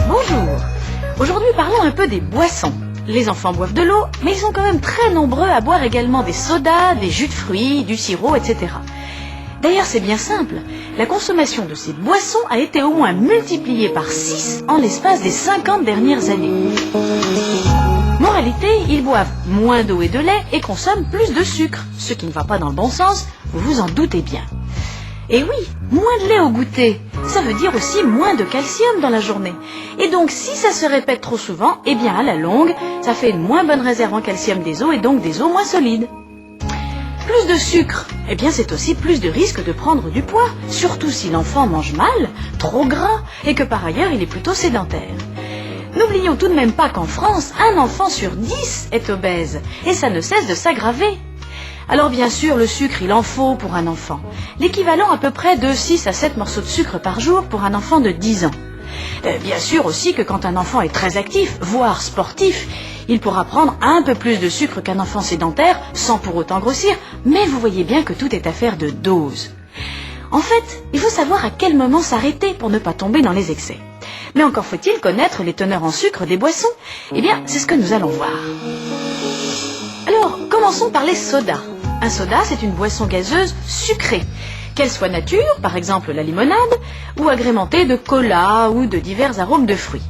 Bonjour. Aujourd'hui, parlons un peu des boissons. Les enfants boivent de l'eau, mais ils sont quand même très nombreux à boire également des sodas, des jus de fruits, du sirop, etc. D'ailleurs, c'est bien simple. La consommation de ces boissons a été au moins multipliée par 6 en l'espace des 50 dernières années. Moralité, ils boivent moins d'eau et de lait et consomment plus de sucre, ce qui ne va pas dans le bon sens, vous vous en doutez bien. Et oui, moins de lait au goûter, ça veut dire aussi moins de calcium dans la journée. Et donc, si ça se répète trop souvent, eh bien à la longue, ça fait une moins bonne réserve en calcium des os et donc des os moins solides. Plus de sucre, eh bien c'est aussi plus de risque de prendre du poids, surtout si l'enfant mange mal, trop gras, et que par ailleurs il est plutôt sédentaire. N'oublions tout de même pas qu'en France, un enfant sur 10 est obèse, et ça ne cesse de s'aggraver. Alors bien sûr, le sucre, il en faut pour un enfant. L'équivalent à peu près de 6 à 7 morceaux de sucre par jour pour un enfant de 10 ans. Bien sûr aussi que quand un enfant est très actif, voire sportif, il pourra prendre un peu plus de sucre qu'un enfant sédentaire, sans pour autant grossir, mais vous voyez bien que tout est affaire de dose. En fait, il faut savoir à quel moment s'arrêter pour ne pas tomber dans les excès. Mais encore faut-il connaître les teneurs en sucre des boissons. Eh bien, c'est ce que nous allons voir. Alors, commençons par les sodas. Un soda, c'est une boisson gazeuse sucrée, qu'elle soit nature, par exemple la limonade, ou agrémentée de cola ou de divers arômes de fruits.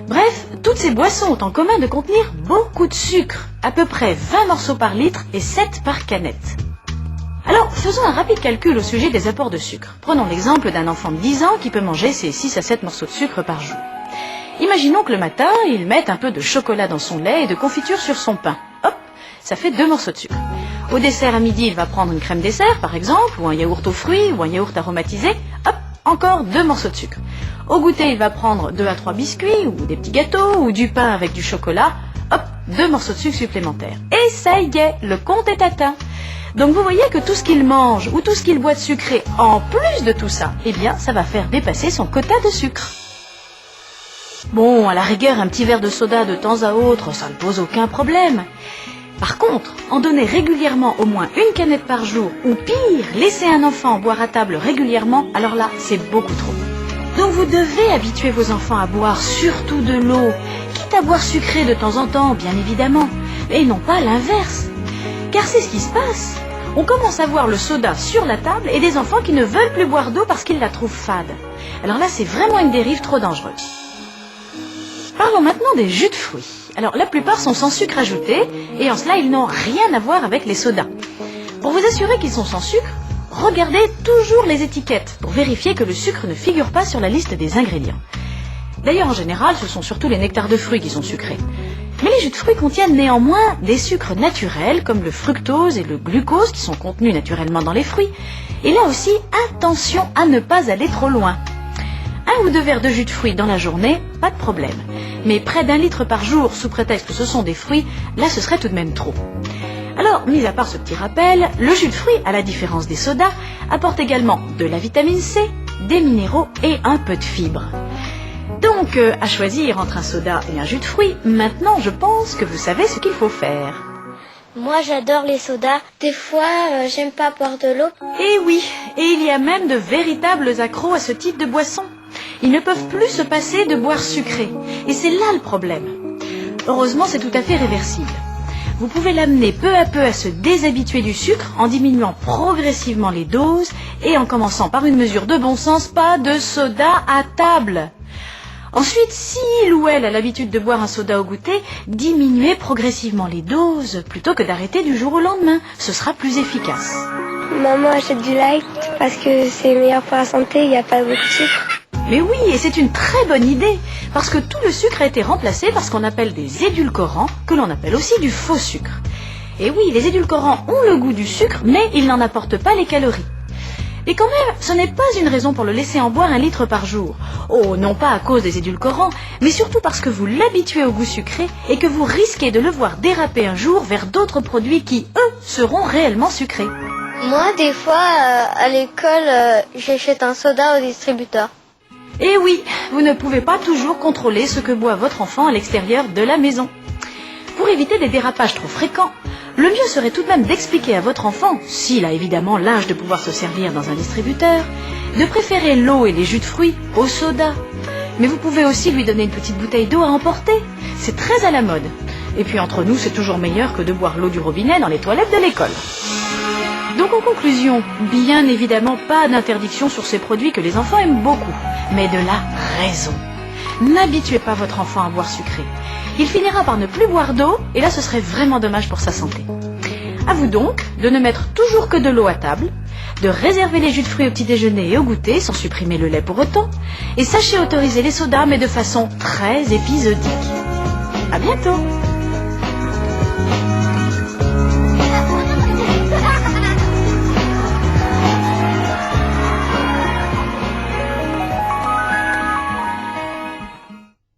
Bref, toutes ces boissons ont en commun de contenir beaucoup de sucre, à peu près 20 morceaux par litre et 7 par canette. Alors, faisons un rapide calcul au sujet des apports de sucre. Prenons l'exemple d'un enfant de 10 ans qui peut manger ses 6 à 7 morceaux de sucre par jour. Imaginons que le matin, il mette un peu de chocolat dans son lait et de confiture sur son pain. Hop, ça fait 2 morceaux de sucre. Au dessert à midi, il va prendre une crème dessert, par exemple, ou un yaourt aux fruits, ou un yaourt aromatisé. Hop, encore 2 morceaux de sucre. Au goûter, il va prendre 2 à 3 biscuits, ou des petits gâteaux, ou du pain avec du chocolat. Hop, 2 morceaux de sucre supplémentaires. Et ça y est, le compte est atteint. Donc vous voyez que tout ce qu'il mange, ou tout ce qu'il boit de sucré, en plus de tout ça, eh bien, ça va faire dépasser son quota de sucre. Bon, à la rigueur, un petit verre de soda de temps à autre, ça ne pose aucun problème. Par contre, en donner régulièrement au moins une canette par jour, ou pire, laisser un enfant boire à table régulièrement, alors là, c'est beaucoup trop. Donc vous devez habituer vos enfants à boire surtout de l'eau, quitte à boire sucré de temps en temps, bien évidemment, et non pas l'inverse. Car c'est ce qui se passe. On commence à voir le soda sur la table et des enfants qui ne veulent plus boire d'eau parce qu'ils la trouvent fade. Alors là, c'est vraiment une dérive trop dangereuse. Parlons maintenant des jus de fruits. Alors, la plupart sont sans sucre ajouté, et en cela, ils n'ont rien à voir avec les sodas. Pour vous assurer qu'ils sont sans sucre, regardez toujours les étiquettes pour vérifier que le sucre ne figure pas sur la liste des ingrédients. D'ailleurs, en général, ce sont surtout les nectars de fruits qui sont sucrés. Mais les jus de fruits contiennent néanmoins des sucres naturels, comme le fructose et le glucose, qui sont contenus naturellement dans les fruits. Et là aussi, attention à ne pas aller trop loin. 1 ou 2 verres de jus de fruits dans la journée, pas de problème. Mais près d'1 litre par jour, sous prétexte que ce sont des fruits, là ce serait tout de même trop. Alors, mis à part ce petit rappel, le jus de fruits, à la différence des sodas, apporte également de la vitamine C, des minéraux et un peu de fibres. Donc, à choisir entre un soda et un jus de fruits, maintenant je pense que vous savez ce qu'il faut faire. Moi j'adore les sodas, des fois j'aime pas boire de l'eau. Et oui, et il y a même de véritables accros à ce type de boisson. Ils ne peuvent plus se passer de boire sucré. Et c'est là le problème. Heureusement, c'est tout à fait réversible. Vous pouvez l'amener peu à peu à se déshabituer du sucre en diminuant progressivement les doses et en commençant par une mesure de bon sens, pas de soda à table. Ensuite, si il ou elle a l'habitude de boire un soda au goûter, diminuez progressivement les doses plutôt que d'arrêter du jour au lendemain. Ce sera plus efficace. Maman achète du light parce que c'est meilleur pour la santé, il n'y a pas beaucoup de sucre. Mais oui, et c'est une très bonne idée, parce que tout le sucre a été remplacé par ce qu'on appelle des édulcorants, que l'on appelle aussi du faux sucre. Et oui, les édulcorants ont le goût du sucre, mais ils n'en apportent pas les calories. Et quand même, ce n'est pas une raison pour le laisser en boire 1 litre par jour. Oh, non pas à cause des édulcorants, mais surtout parce que vous l'habituez au goût sucré et que vous risquez de le voir déraper un jour vers d'autres produits qui, eux, seront réellement sucrés. Moi, des fois, à l'école, j'achète un soda au distributeur. Et oui, vous ne pouvez pas toujours contrôler ce que boit votre enfant à l'extérieur de la maison. Pour éviter des dérapages trop fréquents, Le mieux serait tout de même d'expliquer à votre enfant, s'il a évidemment l'âge de pouvoir se servir dans un distributeur, de préférer l'eau et les jus de fruits au soda. Mais vous pouvez aussi lui donner une petite bouteille d'eau à emporter. C'est très à la mode. Et puis entre nous, c'est toujours meilleur que de boire l'eau du robinet dans les toilettes de l'école. Donc en conclusion, bien évidemment pas d'interdiction sur ces produits que les enfants aiment beaucoup, mais de la raison. N'habituez pas votre enfant à boire sucré. Il finira par ne plus boire d'eau, et là ce serait vraiment dommage pour sa santé. À vous donc de ne mettre toujours que de l'eau à table, de réserver les jus de fruits au petit déjeuner et au goûter, sans supprimer le lait pour autant, et sachez autoriser les sodas, mais de façon très épisodique. À bientôt!